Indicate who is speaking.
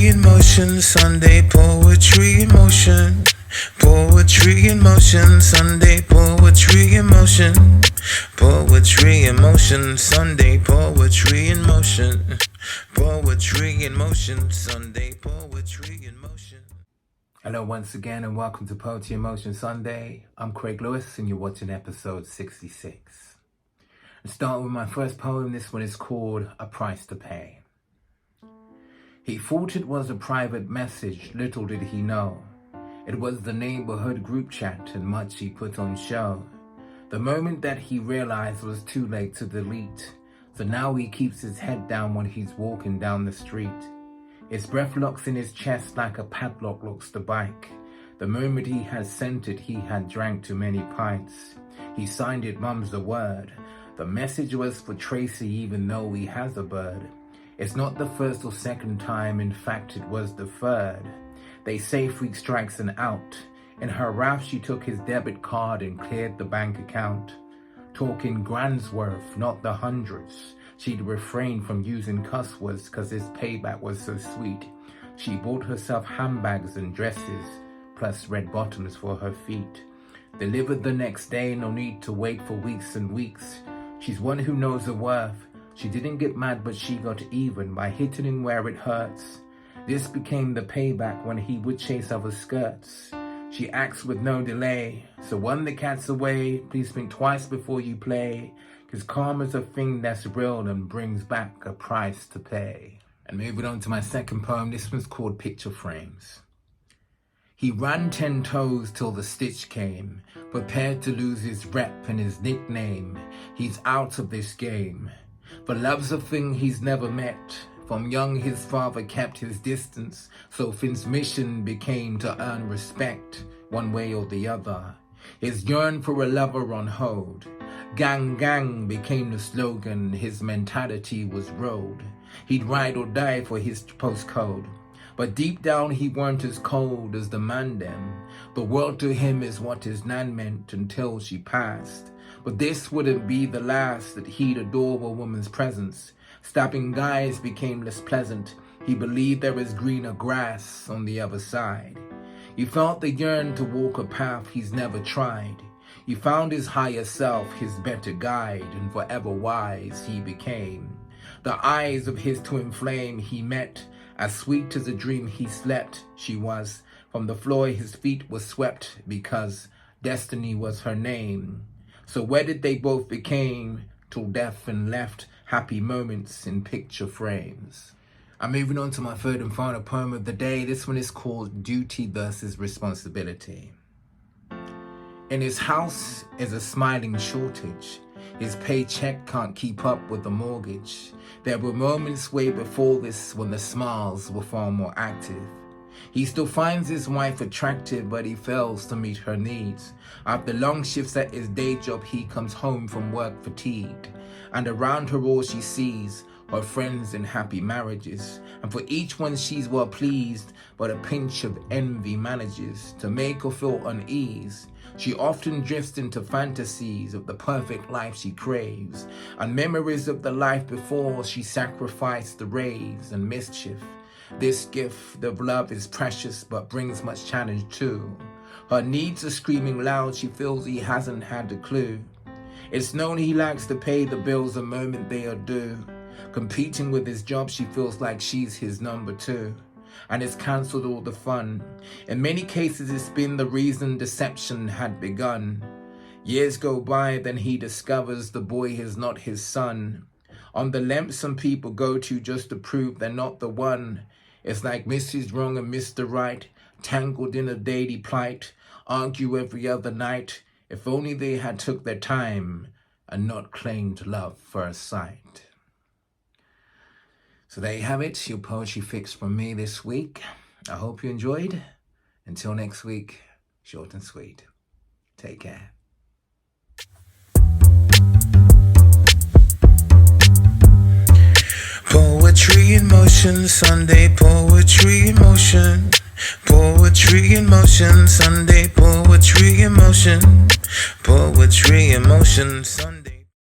Speaker 1: Poetry in motion, Sunday poetry in motion. Poetry in motion, Sunday poetry in motion. Poetry in motion, Sunday poetry in motion. Poetry in motion, Sunday poetry in motion.
Speaker 2: Hello once again and welcome to Poetry in Motion Sunday. I'm Craig Lewis and you're watching episode 66. I'll start with my first poem. This one is called A Price to Pay. He thought it was a private message, little did he know. It was the neighborhood group chat and much he put on show. The moment that he realized was too late to delete. So now he keeps his head down when he's walking down the street. His breath locks in his chest like a padlock locks the bike. The moment he had sent it, he had drank too many pints. He signed it, mum's the word. The message was for Tracy even though he has a bird. It's not the first or second time, in fact it was the third. They say freak strikes an out. In her wrath she took his debit card and cleared the bank account. Talking grand's worth, not the hundreds. She'd refrain from using cuss words cause his payback was so sweet. She bought herself handbags and dresses, plus red bottoms for her feet. Delivered the next day, no need to wait for weeks and weeks. She's one who knows her worth. She didn't get mad but she got even by hitting him where it hurts. This became the payback when he would chase other skirts. She acts with no delay, so when the cat's away, please think twice before you play, cause karma's a thing that's real and brings back a price to pay. And moving on to my second poem, this one's called Picture Frames. He ran 10 toes till the stitch came, prepared to lose his rep and his nickname. He's out of this game. For love's a thing he's never met. From young his father kept his distance, so Finn's mission became to earn respect, one way or the other. His yearn for a lover on hold. Gang gang became the slogan, his mentality was road. He'd ride or die for his postcode. But deep down he weren't as cold as the man them. The world to him is what his nan meant until she passed. But this wouldn't be the last that he'd adore a woman's presence. Stabbing guys became less pleasant. He believed there is greener grass on the other side. He felt the yearn to walk a path he's never tried. He found his higher self, his better guide, and forever wise he became. The eyes of his twin flame he met, as sweet as a dream he slept, she was. From the floor his feet were swept, because destiny was her name. So wedded they both became, till death and left happy moments in picture frames. I'm moving on to my third and final poem of the day. This one is called Duty versus Responsibility. In his house is a smiling shortage. His paycheck can't keep up with the mortgage. There were moments way before this when the smiles were far more active. He still finds his wife attractive, but he fails to meet her needs. After long shifts at his day job, he comes home from work fatigued. And around her all she sees, her friends in happy marriages. And for each one she's well pleased, but a pinch of envy manages to make her feel unease. She often drifts into fantasies of the perfect life she craves, and memories of the life before she sacrificed the raves and mischief. This gift of love is precious but brings much challenge too. Her needs are screaming loud, she feels he hasn't had a clue. It's known he likes to pay the bills the moment they are due. Competing with his job, she feels like she's his number two. And it's cancelled all the fun. In many cases it's been the reason deception had begun. Years go by, then he discovers the boy is not his son. On the lamp some people go to just to prove they're not the one. It's like Mrs. Wrong and Mr. Right, tangled in a daily plight, argue every other night. If only they had took their time and not claimed love first sight. So there you have it, your poetry fix from me this week. I hope you enjoyed. Until next week, short and sweet. Take care.
Speaker 1: Poetry in motion, Sunday poetry in motion. Poetry in motion, Sunday poetry in motion. Poetry in motion, Sunday.